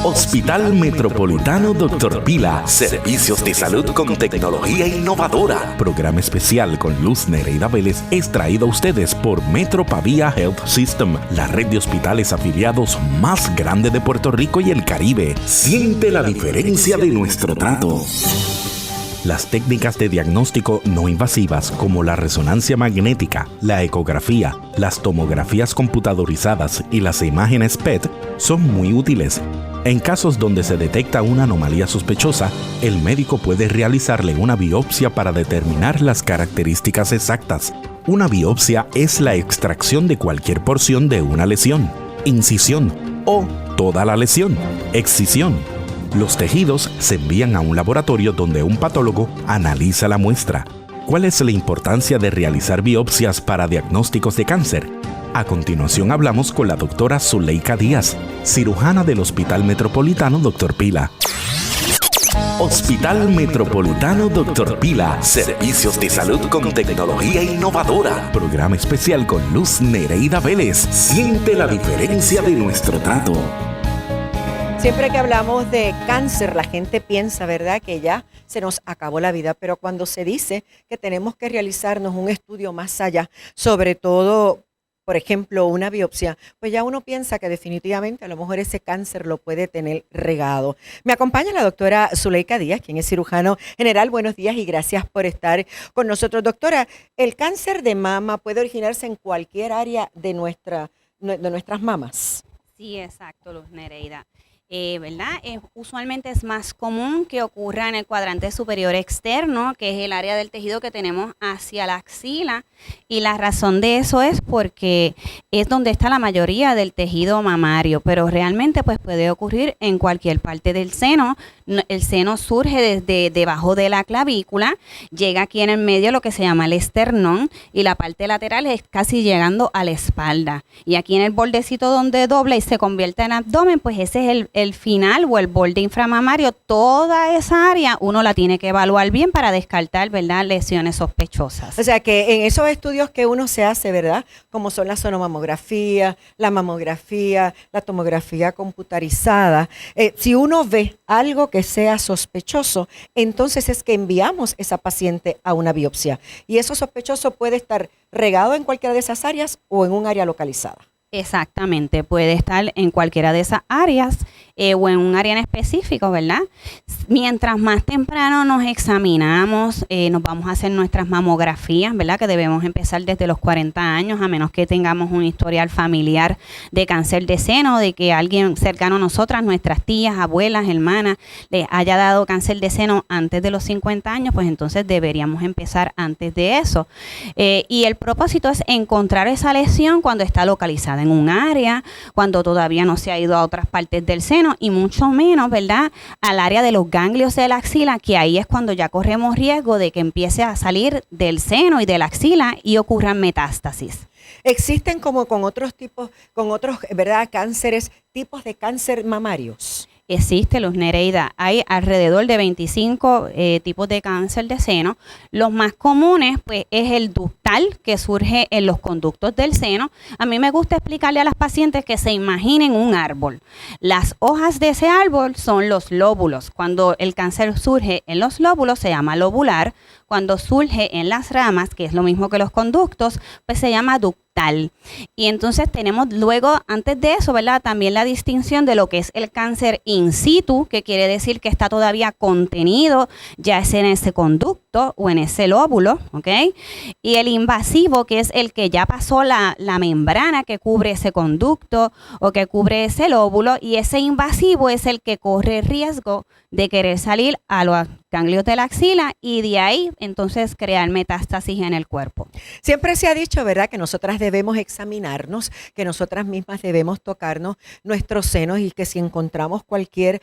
Hospital Metropolitano Dr. Pila. Servicios de salud con tecnología innovadora. Programa especial con Luz Nereida Vélez es traído a ustedes por Metro Pavía Health System, la red de hospitales afiliados más grande de Puerto Rico y el Caribe. Siente la diferencia de nuestro trato. Las técnicas de diagnóstico no invasivas como la resonancia magnética, la ecografía, las tomografías computadorizadas y las imágenes PET son muy útiles. En casos donde se detecta una anomalía sospechosa, el médico puede realizarle una biopsia para determinar las características exactas. Una biopsia es la extracción de cualquier porción de una lesión, incisión o toda la lesión, excisión. Los tejidos se envían a un laboratorio donde un patólogo analiza la muestra. ¿Cuál es la importancia de realizar biopsias para diagnósticos de cáncer? A continuación hablamos con la doctora Zuleika Díaz, cirujana del Hospital Metropolitano Dr. Pila. Hospital Metropolitano Dr. Pila. Servicios de salud con tecnología innovadora. Programa especial con Luz Nereida Vélez. Siente la diferencia de nuestro trato. Siempre que hablamos de cáncer, la gente piensa, ¿verdad?, que ya se nos acabó la vida, pero cuando se dice que tenemos que realizarnos un estudio más allá, sobre todo, por ejemplo, una biopsia, pues ya uno piensa que definitivamente a lo mejor ese cáncer lo puede tener regado. Me acompaña la doctora Zuleika Díaz, quien es cirujano general. Buenos días y gracias por estar con nosotros. Doctora, ¿el cáncer de mama puede originarse en cualquier área de nuestras mamas? Sí, exacto, Luz Nereida. ¿Verdad? Usualmente es más común que ocurra en el cuadrante superior externo, que es el área del tejido que tenemos hacia la axila, y la razón de eso es porque es donde está la mayoría del tejido mamario, pero realmente pues puede ocurrir en cualquier parte del seno. El seno surge desde debajo de la clavícula, llega aquí en el medio lo que se llama el esternón, y la parte lateral es casi llegando a la espalda, y aquí en el bordecito donde dobla y se convierte en abdomen, pues ese es el final o el borde inframamario. Toda esa área uno la tiene que evaluar bien para descartar, ¿verdad?, lesiones sospechosas. O sea que en esos estudios que uno se hace, ¿verdad?, como son la sonomamografía, la mamografía, la tomografía computarizada, si uno ve algo que sea sospechoso, entonces es que enviamos esa paciente a una biopsia. Y eso sospechoso puede estar regado en cualquiera de esas áreas o en un área localizada. Exactamente, puede estar en cualquiera de esas áreas o en un área en específico, ¿verdad? Mientras más temprano nos examinamos, nos vamos a hacer nuestras mamografías, ¿verdad? Que debemos empezar desde los 40 años, a menos que tengamos un historial familiar de cáncer de seno, de que alguien cercano a nosotras, nuestras tías, abuelas, hermanas, les haya dado cáncer de seno antes de los 50 años, pues entonces deberíamos empezar antes de eso. Y el propósito es encontrar esa lesión cuando está localizada en un área, cuando todavía no se ha ido a otras partes del seno, y mucho menos, ¿verdad?, al área de los ganglios de la axila, que ahí es cuando ya corremos riesgo de que empiece a salir del seno y de la axila y ocurran metástasis. Existen como con otros tipos, ¿verdad?, cánceres, tipos de cáncer mamarios. Existe, Luz Nereida. Hay alrededor de 25 tipos de cáncer de seno. Los más comunes, pues, es el ductal, que surge en los conductos del seno. A mí me gusta explicarle a las pacientes que se imaginen un árbol. Las hojas de ese árbol son los lóbulos. Cuando el cáncer surge en los lóbulos, se llama lobular. Cuando surge en las ramas, que es lo mismo que los conductos, pues se llama ductal. Y entonces tenemos luego, antes de eso, ¿verdad?, también la distinción de lo que es el cáncer in situ, que quiere decir que está todavía contenido, ya es en ese conducto o en ese lóbulo, ¿ok? Y el invasivo, que es el que ya pasó la membrana que cubre ese conducto o que cubre ese lóbulo, y ese invasivo es el que corre riesgo de querer salir a los ganglios de la axila y de ahí entonces crear metástasis en el cuerpo. Siempre se ha dicho, ¿verdad?, que nosotras debemos examinarnos, que nosotras mismas debemos tocarnos nuestros senos y que si encontramos cualquier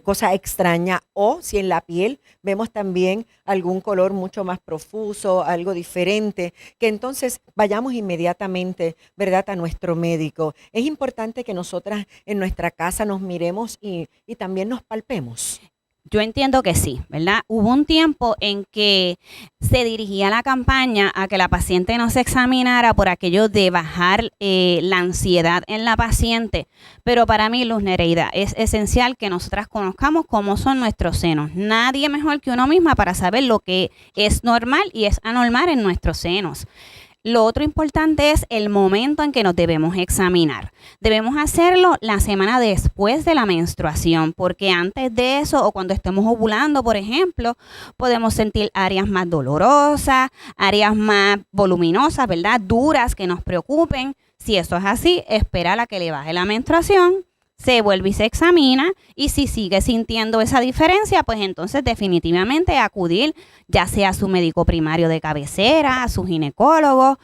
cosa extraña o si en la piel vemos también algún color mucho más profuso, algo diferente, que entonces vayamos inmediatamente, ¿verdad?, a nuestro médico. Es importante que nosotras en nuestra casa nos miremos y también nos palpemos. Yo entiendo que sí, ¿verdad? Hubo un tiempo en que se dirigía la campaña a que la paciente no se examinara por aquello de bajar la ansiedad en la paciente, pero para mí, Luz Nereida, es esencial que nosotras conozcamos cómo son nuestros senos. Nadie mejor que uno misma para saber lo que es normal y es anormal en nuestros senos. Lo otro importante es el momento en que nos debemos examinar. Debemos hacerlo la semana después de la menstruación, porque antes de eso o cuando estemos ovulando, por ejemplo, podemos sentir áreas más dolorosas, áreas más voluminosas, ¿verdad? Duras que nos preocupen. Si eso es así, espera a la que le baje la menstruación, se vuelve y se examina, y si sigue sintiendo esa diferencia, pues entonces definitivamente acudir ya sea a su médico primario de cabecera, a su ginecólogo,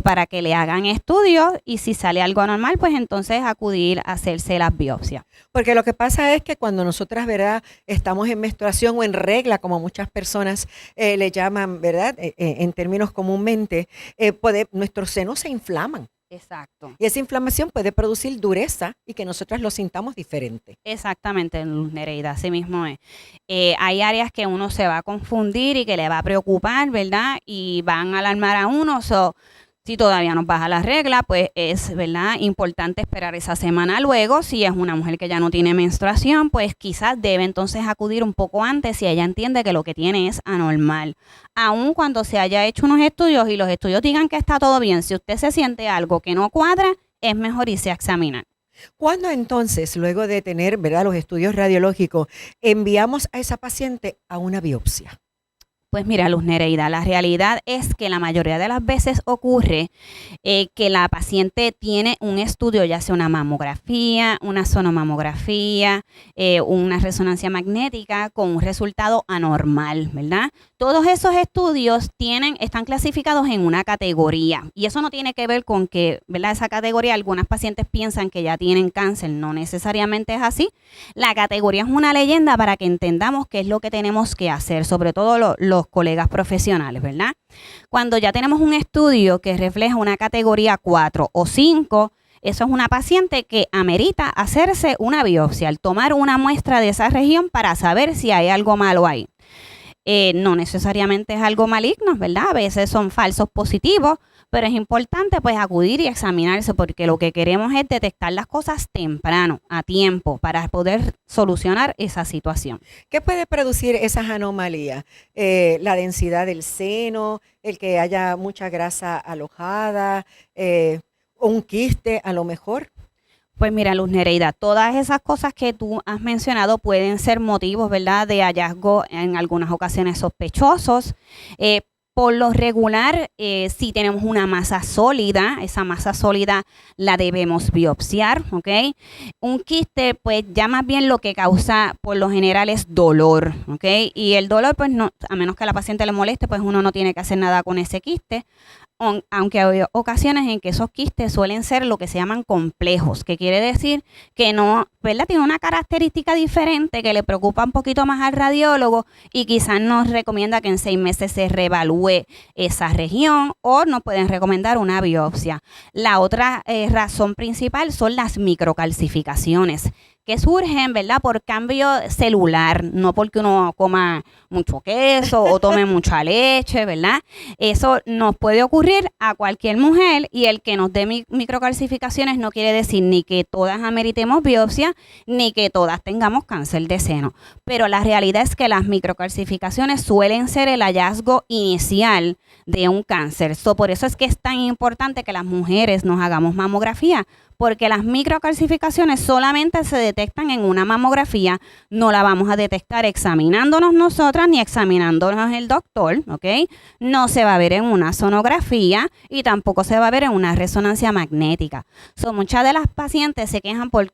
para que le hagan estudios, y si sale algo anormal, pues entonces acudir a hacerse las biopsias. Porque lo que pasa es que cuando nosotras, ¿verdad?, estamos en menstruación o en regla, como muchas personas le llaman, ¿verdad?, en términos comúnmente, nuestros senos se inflaman. Exacto. Y esa inflamación puede producir dureza y que nosotras lo sintamos diferente. Exactamente, Luz Nereida, así mismo es. Hay áreas que uno se va a confundir y que le va a preocupar, ¿verdad? Y van a alarmar a uno. Si todavía no baja la regla, pues es, ¿verdad?, importante esperar esa semana luego. Si es una mujer que ya no tiene menstruación, pues quizás debe entonces acudir un poco antes si ella entiende que lo que tiene es anormal. Aun cuando se haya hecho unos estudios y los estudios digan que está todo bien, si usted se siente algo que no cuadra, es mejor irse a examinar. ¿Cuándo entonces, luego de tener, ¿verdad?, los estudios radiológicos, enviamos a esa paciente a una biopsia? Pues mira, Luz Nereida, la realidad es que la mayoría de las veces ocurre que la paciente tiene un estudio, ya sea una mamografía, una sonomamografía, una resonancia magnética con un resultado anormal, ¿verdad? Todos esos estudios están clasificados en una categoría, y eso no tiene que ver con que, ¿verdad?, esa categoría, algunas pacientes piensan que ya tienen cáncer, no necesariamente es así. La categoría es una leyenda para que entendamos qué es lo que tenemos que hacer, sobre todo los colegas profesionales, ¿verdad? Cuando ya tenemos un estudio que refleja una categoría 4 o 5, eso es una paciente que amerita hacerse una biopsia, al tomar una muestra de esa región para saber si hay algo malo ahí. No necesariamente es algo maligno, ¿verdad? A veces son falsos positivos, pero es importante pues acudir y examinarse, porque lo que queremos es detectar las cosas temprano, a tiempo, para poder solucionar esa situación. ¿Qué puede producir esas anomalías? La densidad del seno, el que haya mucha grasa alojada, un quiste a lo mejor. Pues mira, Luz Nereida, todas esas cosas que tú has mencionado pueden ser motivos, ¿verdad?, de hallazgo en algunas ocasiones sospechosos. Por lo regular, si tenemos una masa sólida, esa masa sólida la debemos biopsiar, ¿ok? Un quiste, pues ya más bien lo que causa por lo general es dolor, ¿ok? Y el dolor, pues no, a menos que a la paciente le moleste, pues uno no tiene que hacer nada con ese quiste. Aunque hay ocasiones en que esos quistes suelen ser lo que se llaman complejos, que quiere decir que no, ¿verdad?, tiene una característica diferente que le preocupa un poquito más al radiólogo, y quizás nos recomienda que en 6 meses se reevalúe esa región, o nos pueden recomendar una biopsia. La otra razón principal son las microcalcificaciones, que surgen, ¿verdad?, por cambio celular, no porque uno coma mucho queso o tome mucha leche, ¿verdad? Eso nos puede ocurrir a cualquier mujer, y el que nos dé microcalcificaciones no quiere decir ni que todas ameritemos biopsia, ni que todas tengamos cáncer de seno. Pero la realidad es que las microcalcificaciones suelen ser el hallazgo inicial de un cáncer. Por eso es que es tan importante que las mujeres nos hagamos mamografía, porque las microcalcificaciones solamente se detectan en una mamografía, no la vamos a detectar examinándonos nosotras ni examinándonos el doctor, ¿ok? No se va a ver en una sonografía y tampoco se va a ver en una resonancia magnética. Muchas de las pacientes se quejan por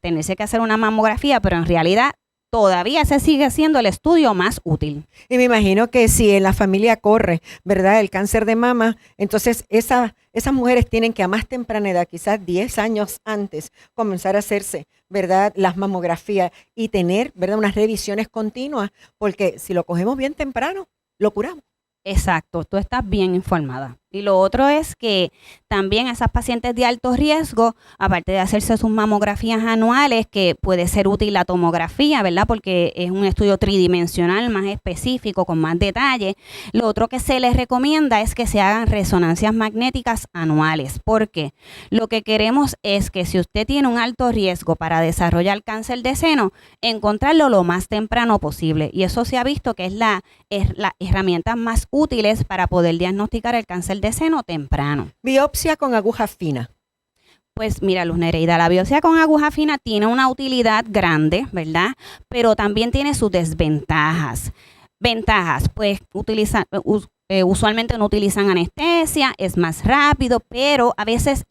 tenerse que hacer una mamografía, pero en realidad todavía se sigue siendo el estudio más útil. Y me imagino que si en la familia corre, ¿verdad?, el cáncer de mama, entonces esas mujeres tienen que a más temprana edad, quizás 10 años antes, comenzar a hacerse, ¿verdad?, las mamografías y tener, ¿verdad?, unas revisiones continuas, porque si lo cogemos bien temprano, lo curamos. Exacto, tú estás bien informada. Y lo otro es que también esas pacientes de alto riesgo, aparte de hacerse sus mamografías anuales, que puede ser útil la tomografía, ¿verdad? Porque es un estudio tridimensional más específico, con más detalle. Lo otro que se les recomienda es que se hagan resonancias magnéticas anuales. ¿Por qué? Lo que queremos es que si usted tiene un alto riesgo para desarrollar cáncer de seno, encontrarlo lo más temprano posible. Y eso se ha visto que es la herramienta más útiles para poder diagnosticar el cáncer de seno temprano. Biopsia con aguja fina. Pues mira, Luz Nereida, la biopsia con aguja fina tiene una utilidad grande, ¿verdad? Pero también tiene sus desventajas. Ventajas, pues usualmente no utilizan anestesia, es más rápido, pero a veces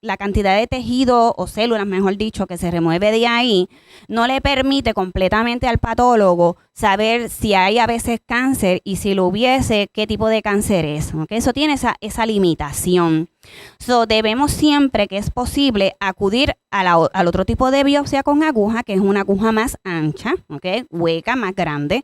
la cantidad de tejido o células, mejor dicho, que se remueve de ahí, no le permite completamente al patólogo saber si hay a veces cáncer y si lo hubiese, qué tipo de cáncer es. ¿Okay? Eso tiene esa limitación. Debemos siempre que es posible acudir al otro tipo de biopsia con aguja, que es una aguja más ancha, ¿okay? Hueca, más grande,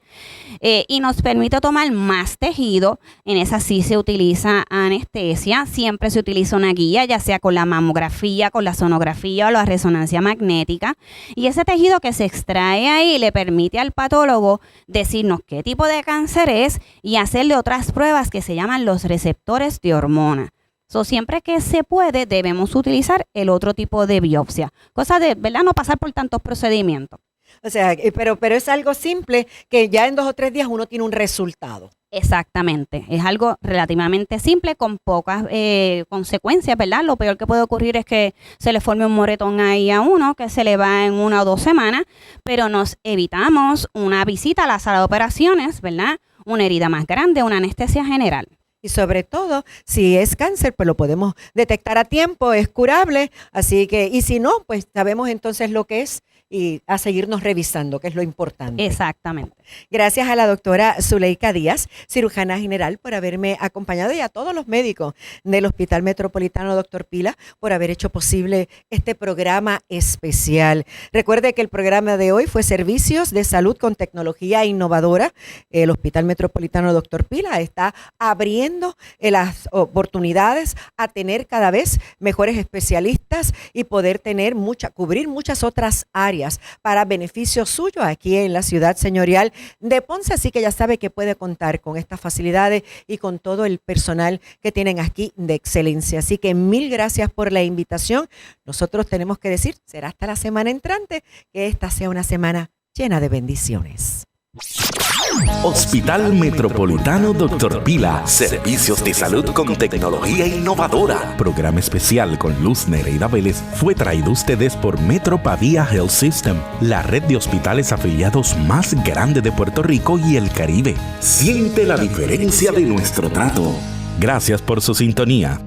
y nos permite tomar más tejido. En esa sí se utiliza anestesia, siempre se utiliza una guía, ya sea con la mamografía, con la sonografía o la resonancia magnética, y ese tejido que se extrae ahí le permite al patólogo decirnos qué tipo de cáncer es y hacerle otras pruebas que se llaman los receptores de hormona. Siempre que se puede, debemos utilizar el otro tipo de biopsia. Cosa de, ¿verdad?, no pasar por tantos procedimientos. O sea, pero es algo simple que ya en 2 o 3 días uno tiene un resultado. Exactamente. Es algo relativamente simple con pocas consecuencias, ¿verdad? Lo peor que puede ocurrir es que se le forme un moretón ahí a uno, que se le va en 1 o 2 semanas, pero nos evitamos una visita a la sala de operaciones, ¿verdad? Una herida más grande, una anestesia general. Y sobre todo, si es cáncer, pues lo podemos detectar a tiempo, es curable, así que, y si no, pues sabemos entonces lo que es y a seguirnos revisando, que es lo importante. Exactamente. Gracias a la doctora Zuleika Díaz, cirujana general, por haberme acompañado, y a todos los médicos del Hospital Metropolitano Dr. Pila por haber hecho posible este programa especial. Recuerde que el programa de hoy fue Servicios de Salud con Tecnología Innovadora. El Hospital Metropolitano Dr. Pila está abriendo las oportunidades a tener cada vez mejores especialistas y poder cubrir muchas otras áreas para beneficio suyo aquí en la ciudad señorial de Ponce, así que ya sabe que puede contar con estas facilidades y con todo el personal que tienen aquí de excelencia. Así que 1000 gracias por la invitación. Nosotros tenemos que decir, será hasta la semana entrante, que esta sea una semana llena de bendiciones. Hospital Metropolitano Dr. Pila, servicios de salud con tecnología innovadora. Programa especial con Luz Nereida Vélez fue traído a ustedes por Metro Pavía Health System, la red de hospitales afiliados más grande de Puerto Rico y el Caribe. Siente la diferencia de nuestro trato. Gracias por su sintonía.